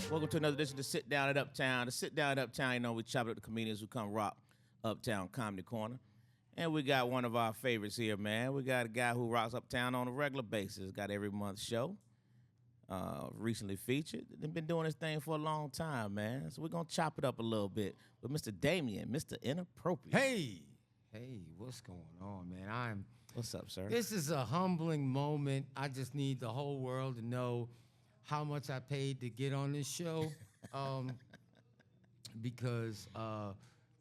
Welcome to another edition of Sit Down at Uptown. To Sit Down at Uptown, you know, we chop it up the comedians who come rock Uptown Comedy Corner. And we got one of our favorites here, man. We got a guy who rocks Uptown on a regular basis. Got every month show. Recently featured. They've been doing this thing for a long time, man. So we're going to chop it up a little bit with Mr. Damian, Mister Inappropriate. Hey, what's going on, man? What's up, sir? This is a humbling moment. I just need the whole world to know how much I paid to get on this show, because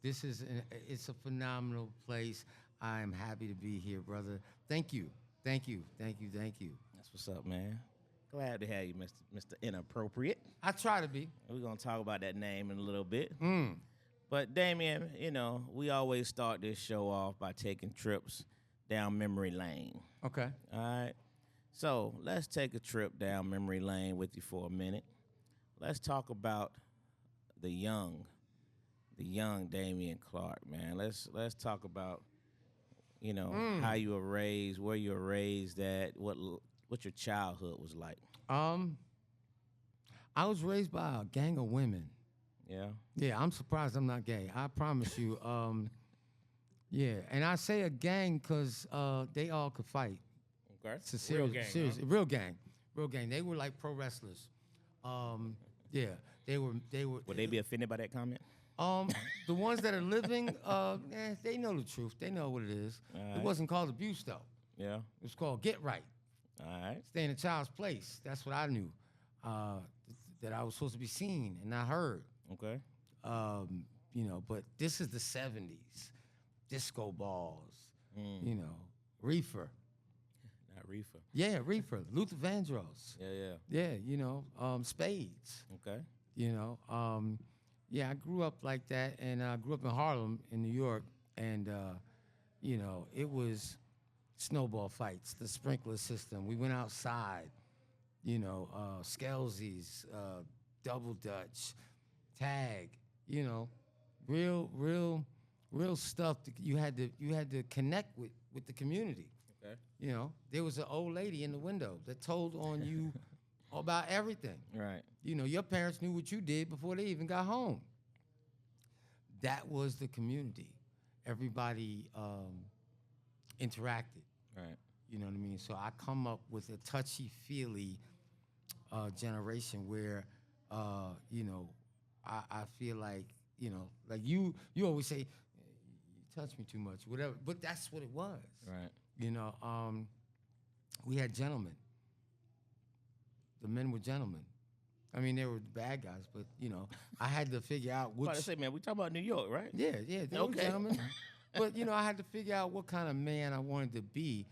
it's a phenomenal place. I'm happy to be here, brother. Thank you. That's what's up, man. Glad to have you, Mr. Inappropriate. I try to be. We're going to talk about that name in a little bit. But, Damian, you know, we always start this show off by taking trips down memory lane. Okay. All right? So let's take a trip down memory lane with you for a minute. Let's talk about the young Damian Clark, man. Let's talk about, you know, how you were raised, where you were raised at, what your childhood was like. I was raised by a gang of women. Yeah? Yeah, I'm surprised I'm not gay. I promise you. Yeah, and I say a gang because they all could fight. Okay. It's a serious, real gang. They were like pro wrestlers. Yeah, they were. Would they be offended by that comment? The ones that are living, they know the truth. They know what it is. Right. It wasn't called abuse though. Yeah. It was called get right. All right. Stay in a child's place. That's what I knew. That I was supposed to be seen and not heard. Okay. You know, but this is the 70s. Disco balls. You know, reefer. Not reefer. Yeah, reefer. Luther Vandross. Yeah. Yeah, you know, spades. Okay. You know, yeah, I grew up like that, and I grew up in Harlem, in New York, and, you know, it was snowball fights, the sprinkler system. We went outside, you know, Skelsies, double dutch, tag, you know, real stuff. You had to connect with the community. Okay. You know, there was an old lady in the window that told on you about everything. Right. You know, your parents knew what you did before they even got home. That was the community. Everybody interacted. Right. You know what I mean? So I come up with a touchy-feely generation where, you know, I feel like, you know, like you always say, you touch me too much, whatever. But that's what it was. Right. You know, we had gentlemen. The men were gentlemen. I mean, they were bad guys, but, you know, I had to figure out which... I say, man, we talking about New York, right? Yeah, they were gentlemen. But, you know, I had to figure out what kind of man I wanted to be,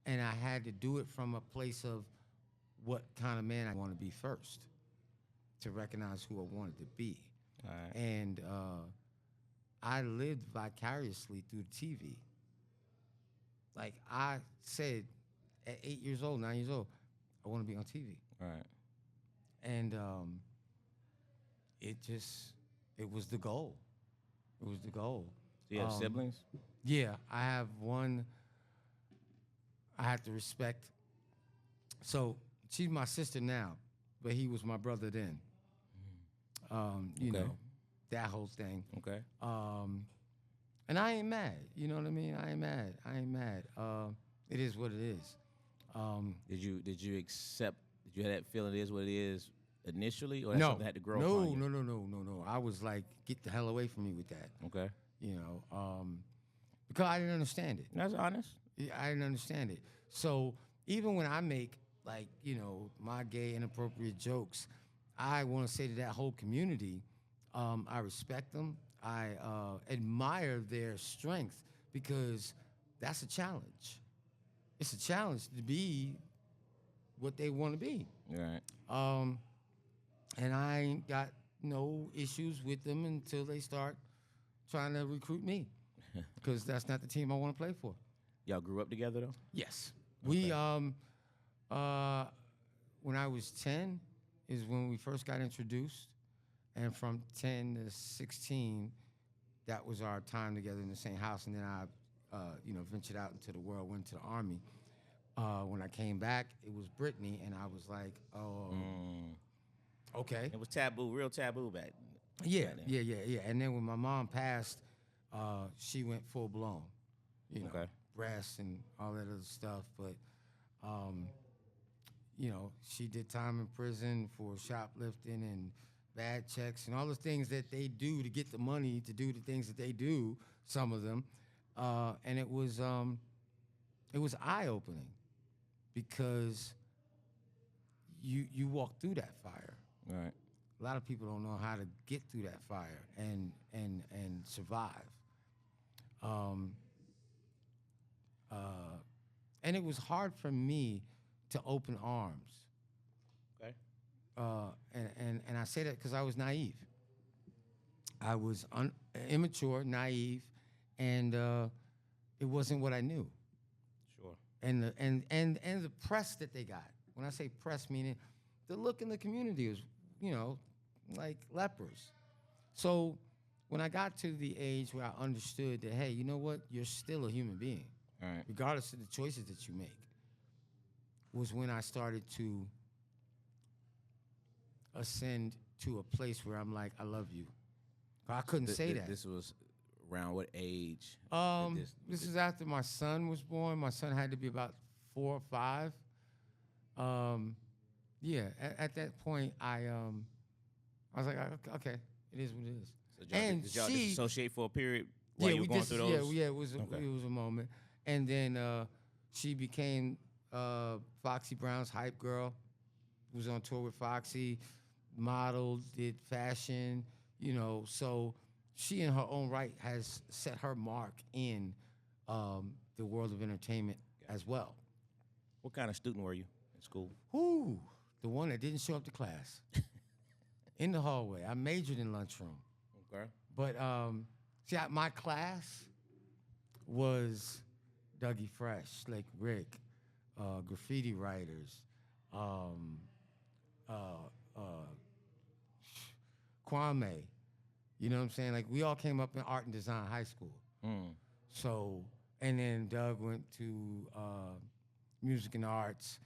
and I had to do it from a place of what kind of man I want to be first, to recognize who I wanted to be. All right. And I lived vicariously through TV. Like I said, at 8 years old, 9 years old, I want to be on TV. Right. And it was the goal. It was the goal. Do you have siblings? Yeah, I have one I have to respect. So she's my sister now, but he was my brother then. You know, that whole thing. Okay. And I ain't mad. You know what I mean? I ain't mad. It is what it is. Did you accept? Did you have that feeling it is what it is initially, or something had to grow? No. I was like, get the hell away from me with that. Okay. You know, because I didn't understand it. That's honest. Yeah, I didn't understand it. So even when I make, like, you know, my gay inappropriate jokes, I want to say to that whole community, I respect them. I admire their strength, because that's a challenge. It's a challenge to be what they want to be. Right. And I ain't got no issues with them until they start trying to recruit me, because that's not the team I want to play for. Y'all grew up together, though? Yes. Okay. We, when I was 10 is when we first got introduced. And from 10 to 16, that was our time together in the same house. And then I, you know, ventured out into the world, went to the Army. When I came back, it was Brittany, and I was like, oh, Okay. It was taboo, real taboo back. Yeah, back then. yeah. And then when my mom passed, she went full blown, you know, Okay. breasts and all that other stuff. But, you know, she did time in prison for shoplifting and bad checks and all the things that they do to get the money to do the things that they do. Some of them, and it was eye opening because you walk through that fire. Right. A lot of people don't know how to get through that fire and survive. And it was hard for me to open arms. Okay. And I say that because I was naive. I was immature, naive, and it wasn't what I knew. Sure. And the press that they got. When I say press, meaning the look in the community was, you know, like lepers. So when I got to the age where I understood that, hey, you know what, you're still a human being, All right. regardless of the choices that you make, was when I started to ascend to a place where I'm like, I love you. I couldn't say that. This was around what age? This is after my son was born. My son had to be about 4 or 5. Yeah, at that point, I was like, okay, it is what it is. So did y'all disassociate for a period while you were going through those? Yeah, it was a moment. And then she became Foxy Brown's hype girl. Was on tour with Foxy, modeled, did fashion, you know. So she, in her own right, has set her mark in the world of entertainment as well. What kind of student were you in school? Whoo, the one that didn't show up to class. In the hallway. I majored in lunchroom. Okay. But my class was Dougie Fresh, Slick Rick, graffiti writers, Kwame. You know what I'm saying? Like, we all came up in art and design high school. So, and then Doug went to music and arts.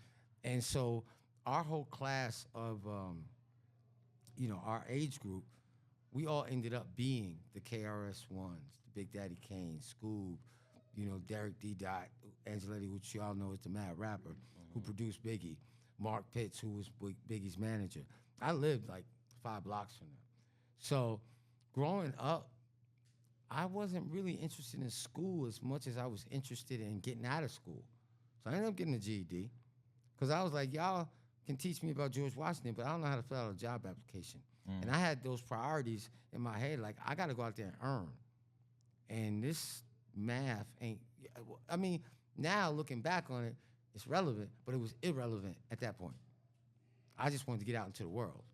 And so our whole class of, you know, our age group, we all ended up being the KRS-Ones, the Big Daddy Kane, Scoob, you know, Derek D. Dot, Angelo, which y'all know is the mad rapper, who produced Biggie, Mark Pitts, who was Biggie's manager. I lived like 5 blocks from them. So growing up, I wasn't really interested in school as much as I was interested in getting out of school. So I ended up getting a GED because I was like, y'all can teach me about George Washington, but I don't know how to fill out a job application. And I had those priorities in my head, like, I got to go out there and earn. And this math ain't, I mean, now looking back on it, it's relevant, but it was irrelevant at that point. I just wanted to get out into the world.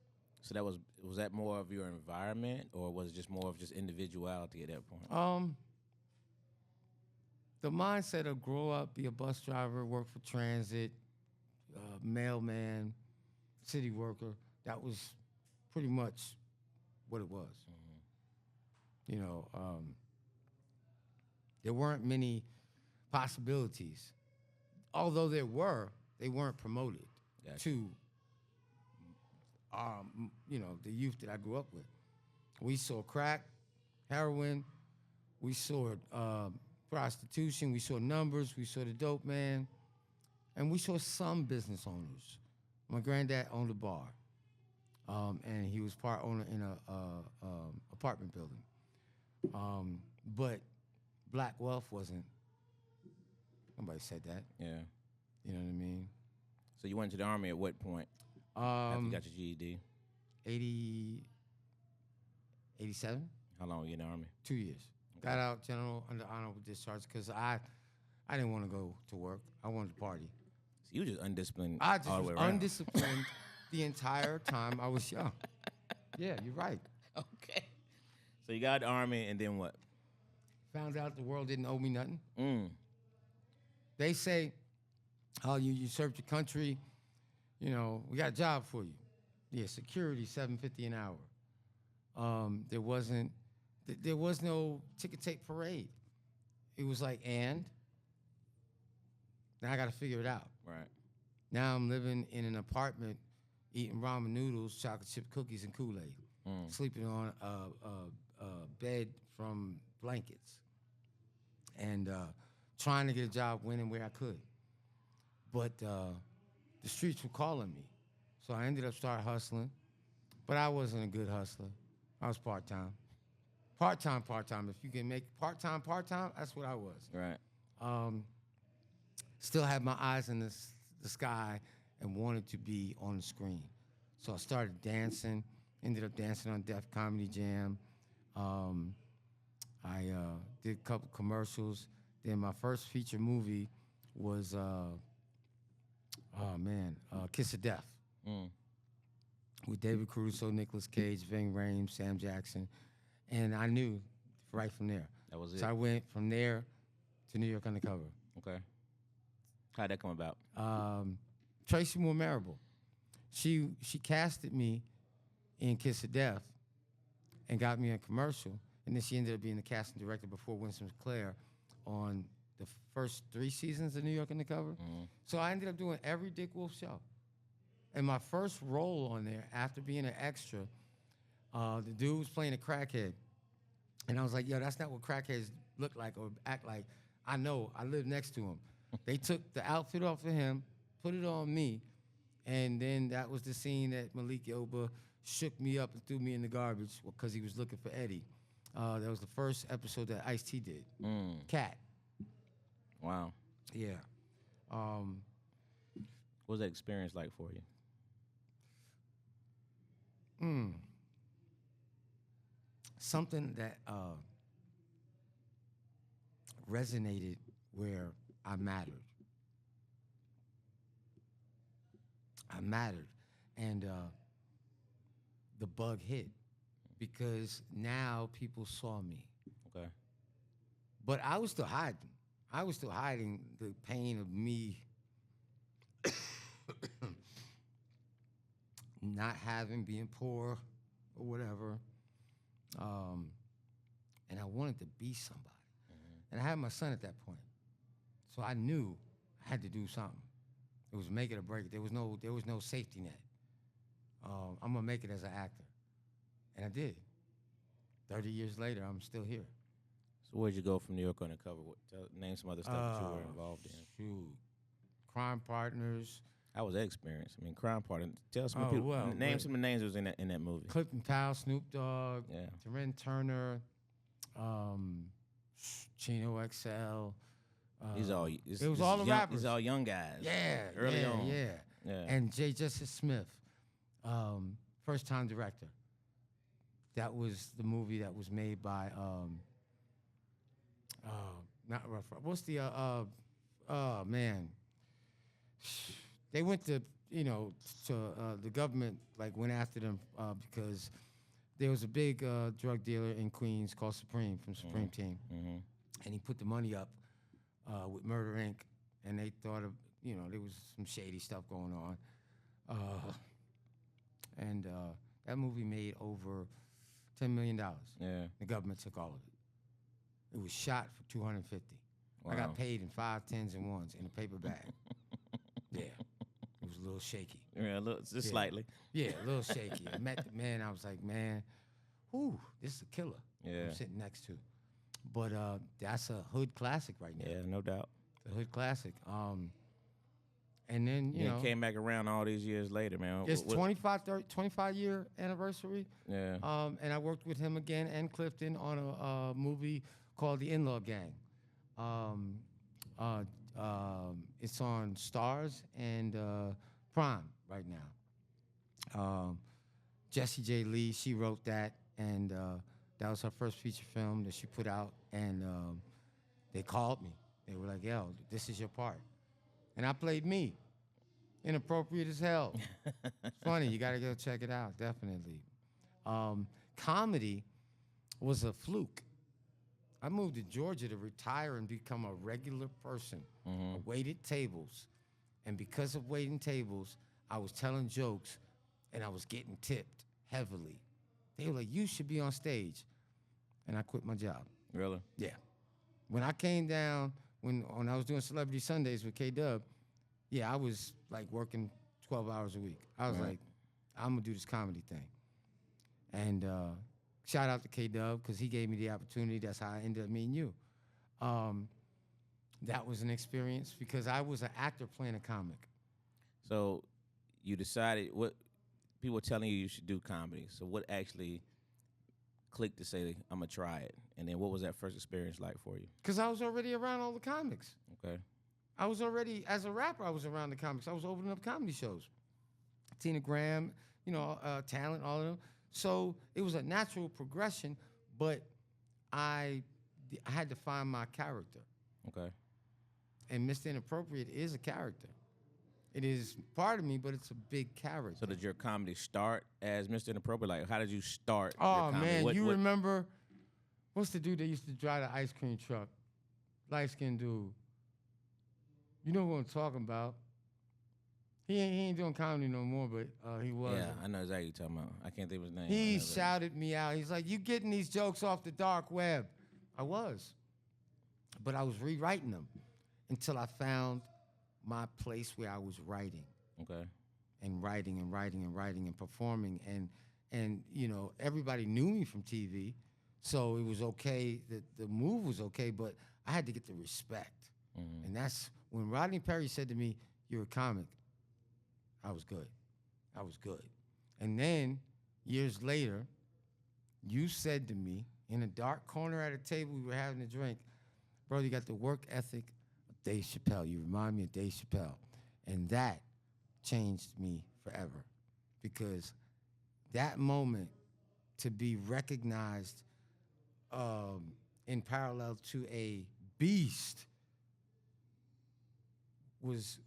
So that was that more of your environment, or was it just more of just individuality at that point? The mindset of grow up, be a bus driver, work for transit, mailman, city worker, that was pretty much what it was. You know, there weren't many possibilities. Although there were, they weren't promoted to, you know, the youth that I grew up with. We saw crack, heroin, we saw prostitution, we saw numbers, we saw the dope man, and we saw some business owners. My granddad owned a bar, and he was part owner in a apartment building. But black wealth wasn't. Nobody said that. Yeah. You know what I mean? So you went to the Army at what point? After you got your GED? 87. How long were you in the Army? 2 years. Okay. Got out general under honorable discharge because I didn't want to go to work. I wanted to party. So you were just undisciplined I just all the was way around. undisciplined the entire time I was young. Yeah, you're right. Okay. So you got out the Army, and then what? Found out the world didn't owe me nothing. Mm. They say, oh, you served your country, you know, we got a job for you. Yeah, security, $7.50 an hour. There was no ticket tape parade. It was like, and now I got to figure it out. Right. Now I'm living in an apartment eating ramen noodles, chocolate chip cookies, and Kool-Aid, sleeping on a bed from blankets, and trying to get a job when and where I could. But the streets were calling me, so I ended up start hustling. But I wasn't a good hustler. I was part-time. Part-time. If you can make part-time, that's what I was. Right. Still had my eyes in the sky and wanted to be on the screen. So I started dancing, ended up dancing on defcomedyjam. I did a couple commercials. Then my first feature movie was, Kiss of Death. With David Caruso, Nicolas Cage, Ving Rhames, Sam Jackson. And I knew right from there. That was it. So I went from there to New York Undercover. Okay. How'd that come about? Tracy Moore Marable. She casted me in Kiss of Death and got me a commercial. And then she ended up being the casting director before Winston Clare on the first 3 seasons of New York Undercover. So I ended up doing every Dick Wolf show. And my first role on there, after being an extra, the dude was playing a crackhead. And I was like, yo, that's not what crackheads look like or act like. I know, I live next to him. They took the outfit off of him, put it on me, and then that was the scene that Malik Yoba shook me up and threw me in the garbage because he was looking for Eddie. That was the first episode that Ice-T did. Cat. Wow. Yeah. What was that experience like for you? Something that resonated where I mattered. And the bug hit because now people saw me. Okay. But I was still hiding. I was still hiding the pain of me not having, being poor or whatever. And I wanted to be somebody. And I had my son at that point. So I knew I had to do something. It was make it or break it. There was no safety net. I'm gonna make it as an actor. And I did. 30 years later, I'm still here. So where'd you go from New York Undercover? Name some other stuff that you were involved in. Shoot. Crime Partners. How was that experience? I mean, Crime Partners. Tell some people. Name some of the names that was in that movie. Clifton Powell, Snoop Dogg, Yeah. Terren Turner, Chino XL. It was all the rappers. These all young guys. Yeah. Early on. Yeah. And J. Justice Smith, first-time director. That was the movie that was made by, not Rough Rider. What's the, they went to, the government, went after them because there was a big drug dealer in Queens called Supreme from Supreme Team. And he put the money up with Murder, Inc., and they thought of, there was some shady stuff going on. And that movie made over $10 million. Yeah. The government took all of it. It was shot for $250. Wow. I got paid in 5, 10s, and 1s in a paper bag. Yeah. It was a little shaky. Yeah, slightly. Yeah, a little shaky. I met the man. I was like, man, whoo, this is a killer. Yeah. I'm sitting next to. But that's a hood classic right now. Yeah, no doubt. The hood classic. And then, you know. Came back around all these years later, man. It's 25-year anniversary. Yeah. And I worked with him again and Clifton on a movie called The In-Law Gang. It's on Stars and Prime right now. Jessie J. Lee, she wrote that, and that was her first feature film that she put out, and they called me. They were like, yo, this is your part. And I played me. Inappropriate as hell. It's funny, you gotta go check it out, definitely. Comedy was a fluke. I moved to Georgia to retire and become a regular person. I waited tables. And because of waiting tables, I was telling jokes and I was getting tipped heavily. They were like, you should be on stage. And I quit my job. Really? Yeah. When I came down, when I was doing Celebrity Sundays with K-Dub, yeah, I was like working 12 hours a week. I was like, I'm gonna do this comedy thing. And shout out to K-Dub, because he gave me the opportunity. That's how I ended up meeting you. That was an experience because I was an actor playing a comic. So you decided what people were telling you should do comedy. So what actually clicked to say, I'm going to try it? And then what was that first experience like for you? Because I was already around all the comics. Okay. I was already, as a rapper, I was around the comics. I was opening up comedy shows. Tina Graham, Talent, all of them. So it was a natural progression, but I had to find my character. Okay. And Mister Inappropriate is a character. It is part of me, but it's a big character. So did your comedy start as Mr. Inappropriate? Like, how did you start your Oh, comedy? man, you remember, what's the dude that used to drive the ice cream truck? Light-skinned dude. You know what I'm talking about. He ain't doing comedy no more, but he was. Yeah, I know exactly what you're talking about. I can't think of his name. He shouted me out. He's like, you getting these jokes off the dark web. I was. But I was rewriting them until I found my place where I was writing. Okay. And writing and writing and writing and performing. And everybody knew me from TV. So it was okay. The move was okay, but I had to get the respect. Mm-hmm. And that's when Rodney Perry said to me, you're a comic. I was good. I was good. And then, years later, you said to me, in a dark corner at a table, we were having a drink, bro, you got the work ethic of Dave Chappelle. You remind me of Dave Chappelle. And that changed me forever. Because that moment, to be recognized in parallel to a beast was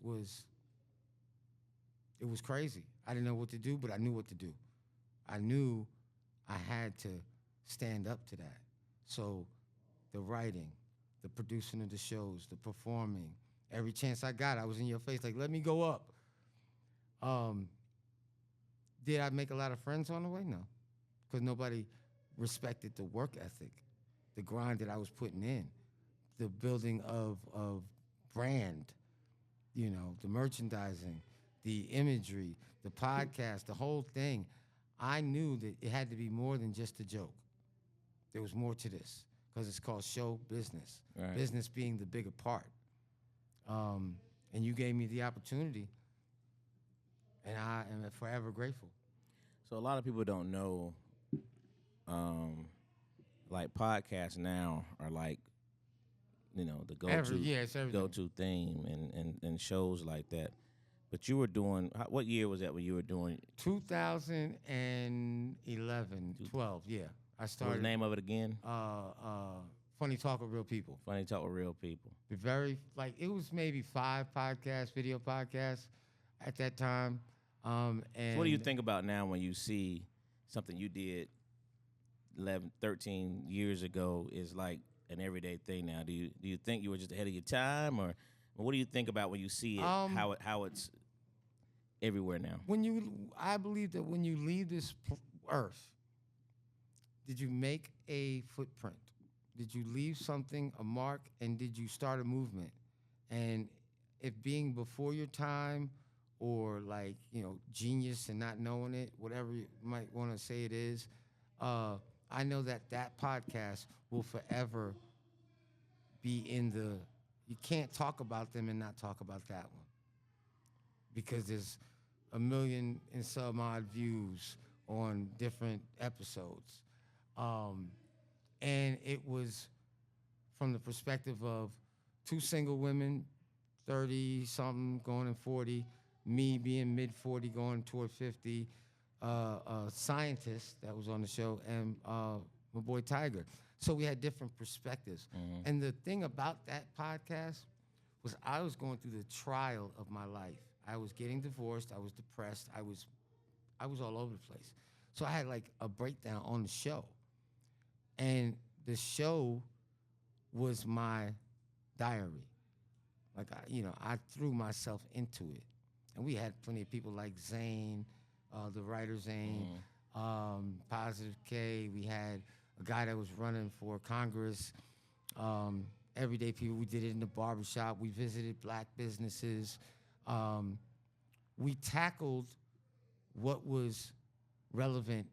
it was crazy. I didn't know what to do, but I knew what to do. I knew I had to stand up to that. So the writing, the producing of the shows, the performing, every chance I got, I was in your face like, let me go up. Did I make a lot of friends on the way? No, because nobody respected the work ethic, the grind that I was putting in, the building of brand, the merchandising, the imagery, the podcast, the whole thing. I knew that it had to be more than just a joke. There was more to this because it's called show business. Right. Business being the bigger part. And you gave me the opportunity, and I am forever grateful. So a lot of people don't know, like podcasts now are like, the go-to theme and shows like that. But you were doing, what year was that when you were doing? 2011, 12, yeah. I started. What was the name of it again? Funny Talk with Real People. Funny Talk with Real People. It was maybe 5 podcasts, video podcasts at that time. And so what do you think about now when you see something you did 11, 13 years ago is like an everyday thing now? Do you think you were just ahead of your time, or what do you think about when you see it, how it's everywhere now? I believe that when you leave this earth, did you make a footprint? Did you leave something, a mark, and did you start a movement? And if being before your time or genius and not knowing it, whatever you might want to say it is, I know that podcast will forever be you can't talk about them and not talk about that one. Because there's 1 million and some odd views on different episodes. And it was from the perspective of 2 single women, 30-something going in 40, me being mid-40 going toward 50, a scientist that was on the show, and my boy Tiger. So we had different perspectives. Mm-hmm. And the thing about that podcast was I was going through the trial of my life. I was getting divorced. I was depressed. I was all over the place. So I had a breakdown on the show. And the show was my diary. I threw myself into it. And we had plenty of people like Zane, the writer Zane, Positive K. We had a guy that was running for Congress. Everyday people. We did it in the barbershop. We visited black businesses. We tackled what was relevant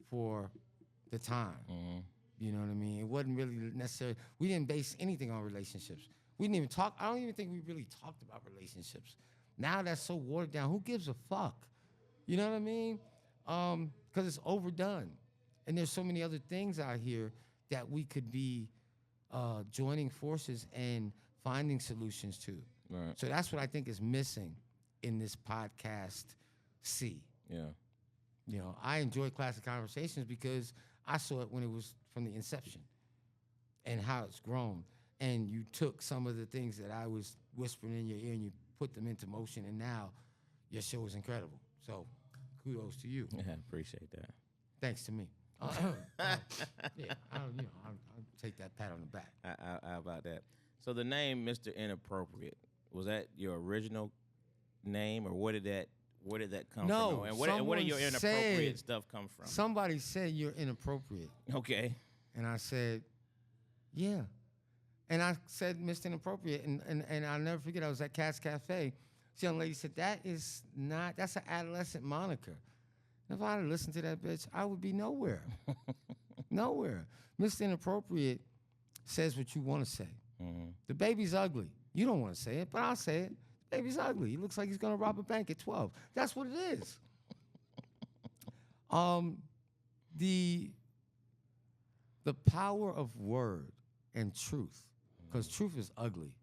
for the time. You know what I mean? It wasn't really necessarily, we didn't base anything on relationships. We didn't even talk, I don't even think we really talked about relationships. Now that's so watered down. Who gives a fuck? You know what I mean? Because it's overdone. And there's so many other things out here that we could be joining forces and finding solutions to. Right. So that's what I think is missing in this podcast C. Yeah. You know, I enjoy classic conversations because I saw it when it was from the inception and how it's grown. And you took some of the things that I was whispering in your ear and you put them into motion, and now your show is incredible. So kudos to you. Yeah, appreciate that. Thanks to me. Yeah, I'll take that pat on the back. How about that? So the name Mr. Inappropriate, was that your original name, or where did that come No, from? And where did your inappropriate stuff come from? Somebody said you're inappropriate. Okay. And I said, yeah. And I said Mr. Inappropriate, and I'll never forget, I was at Cat's Cafe. This young lady said, that's an adolescent moniker. If I had listened to that bitch, I would be nowhere. Nowhere. Mr. Inappropriate says what you want to say. The baby's ugly. You don't want to say it, but I'll say it. The baby's ugly. He looks like he's going to rob a bank at 12. That's what it is. The power of word and truth, because truth is ugly.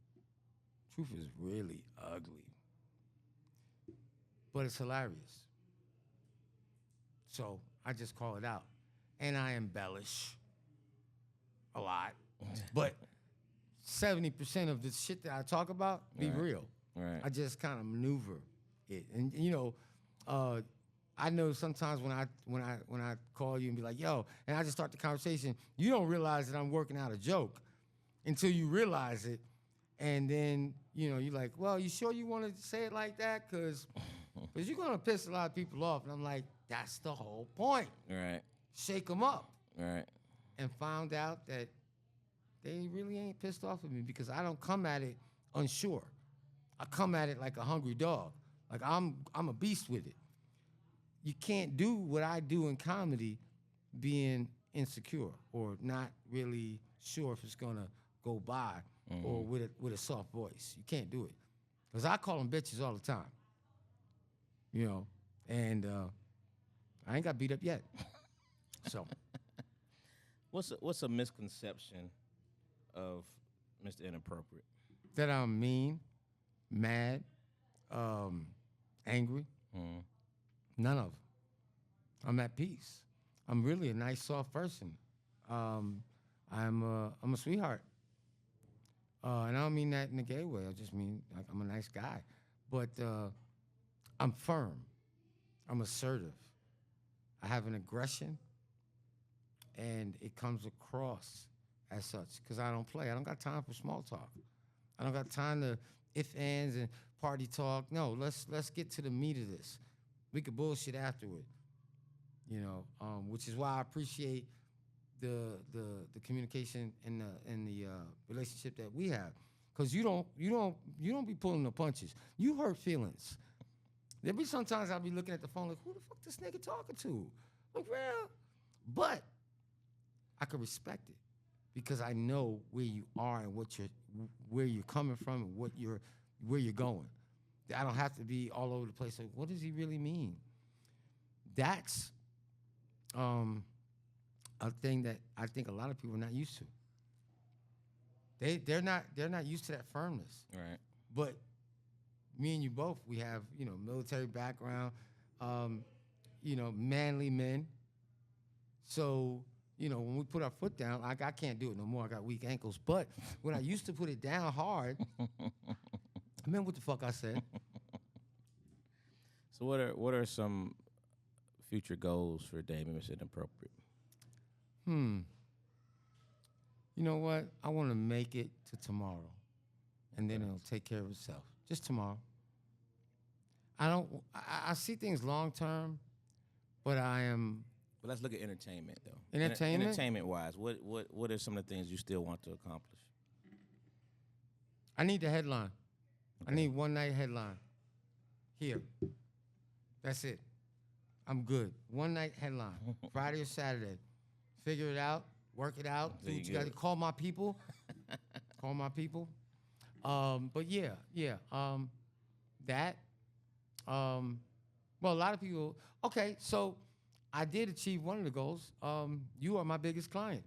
Truth is really ugly. But it's hilarious. So I just call it out. And I embellish a lot. But 70% of the shit that I talk about be real. Right. I just kind of maneuver it. And you know, I know sometimes when I call you and be like, yo, and I just start the conversation, you don't realize that I'm working out a joke until you realize it. And then, you know, you're like, well, you sure you want to say it like that? Because you're going to piss a lot of people off. And I'm like, that's the whole point. Right. Shake them up. Right. And found out that they really ain't pissed off at me because I don't come at it unsure. I come at it like a hungry dog. Like I'm a beast with it. You can't do what I do in comedy being insecure or not really sure if it's gonna go by or with a soft voice. You can't do it. Because I call them bitches all the time. You know, and I ain't got beat up yet. So what's a misconception of Mr. Inappropriate? That I'm mean, mad, angry. None of them. I'm at peace. I'm really a nice, soft person. I'm a sweetheart. And I don't mean that in a gay way. I just mean like I'm a nice guy. But I'm firm. I'm assertive. I have an aggression, and it comes across as such because I don't play. I don't got time for small talk. I don't got time to if, ands, and party talk. No, let's get to the meat of this. We could bullshit afterward, you know, which is why I appreciate the communication and the relationship that we have, because you don't be pulling the punches. You hurt feelings. There be sometimes I'll be looking at the phone like, who the fuck this nigga talking to? Like, well, but I can respect it because I know where you are and where you're coming from and where you're going. I don't have to be all over the place. Like, what does he really mean? That's a thing that I think a lot of people are not used to. They're not used to that firmness. Right. But me and you both, we have, you know, military background, you know, manly men. So, you know, when we put our foot down, like I can't do it no more. I got weak ankles. But when I used to put it down hard, I mean, what the fuck I said. So what are some future goals for Damian Mister Inappropriate? You know what? I want to make it to tomorrow, and then it'll take care of itself. Just tomorrow. I see things long term, but I am. But let's look at entertainment though. Entertainment? Entertainment-wise, what are some of the things you still want to accomplish? I need the headline. Okay. I need one night headline. Here. That's it. I'm good. One night headline, Friday or Saturday. Figure it out, work it out. Do what you got to call my people. Call my people. But yeah. That. Well, a lot of people. Okay, so I did achieve one of the goals. You are my biggest client.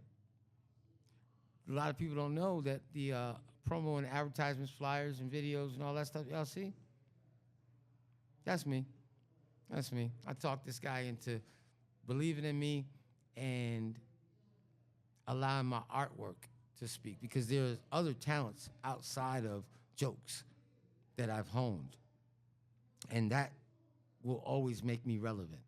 A lot of people don't know that the promo and advertisements, flyers and videos and all that stuff y'all see. That's me. That's me. I talked this guy into believing in me and allowing my artwork to speak, because there's other talents outside of jokes that I've honed, and that will always make me relevant.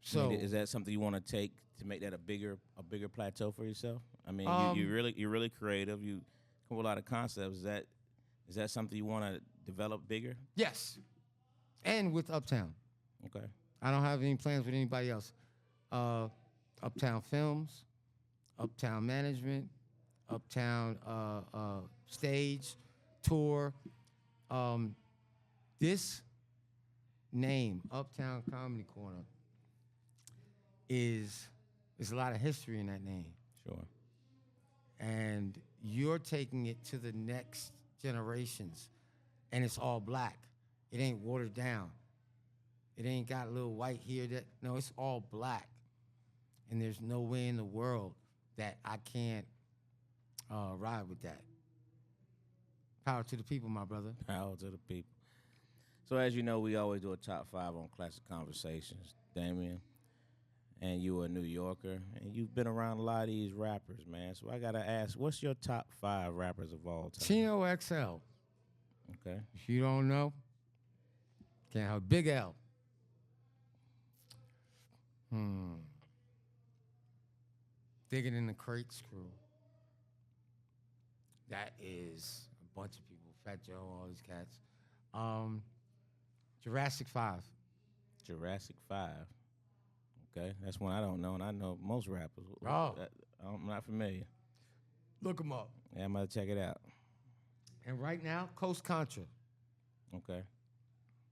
So, is that something you want to take to make that a bigger plateau for yourself? I mean, you're really creative. You come with a lot of concepts. Is that something you want to develop bigger? Yes, and with Uptown. Okay. I don't have any plans with anybody else. Uptown Films, Uptown Management, Uptown Stage, Tour. This name, Uptown Comedy Corner, is a lot of history in that name. Sure. And you're taking it to the next generations, and it's all black. It ain't watered down. It ain't got a little white here. No, it's all black. And there's no way in the world that I can't ride with that. Power to the people, my brother. Power to the people. So as you know, we always do a top 5 on Classic Conversations, Damian. And you a New Yorker, and you've been around a lot of these rappers, man. So I gotta ask, what's your top 5 rappers of all time? Chino XL. Okay. If you don't know, can't have Big L. Digging in the Crates crew. That is a bunch of people. Fat Joe, all these cats. Jurassic 5. Jurassic 5. Okay, that's one I don't know, and I know most rappers. Oh. I'm not familiar. Look them up. Yeah, I'm gonna check it out. And right now, Coast Contra. Okay.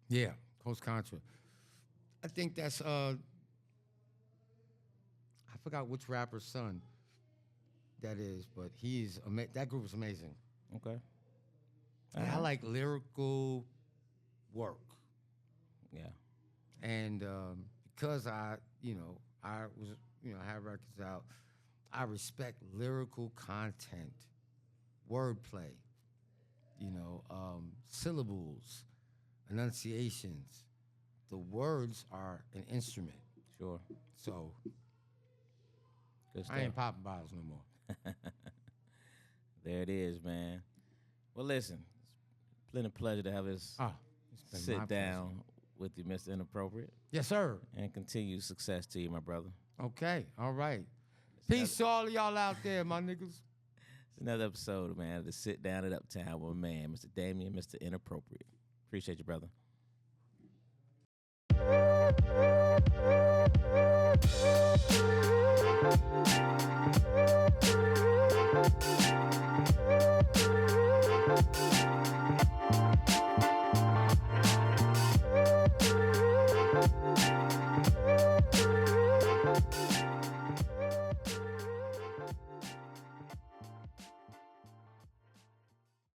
Yeah, Coast Contra. I think that's, I forgot which rapper's son that is, but that group is amazing. Okay. And I like lyrical work. Yeah. And because I had records out, I respect lyrical content, wordplay, syllables, enunciations. The words are an instrument. Sure. So good stuff. I ain't popping bottles no more. There it is, man. Well, listen, it's been a pleasure to have us sit down with you, Mr. Inappropriate. Yes, sir. And continued success to you, my brother. Okay, all right. Peace to all of y'all out there, my niggas. It's another episode, man, of the Sit Down at Uptown with my man, Mr. Damian Mister Inappropriate. Appreciate you, brother.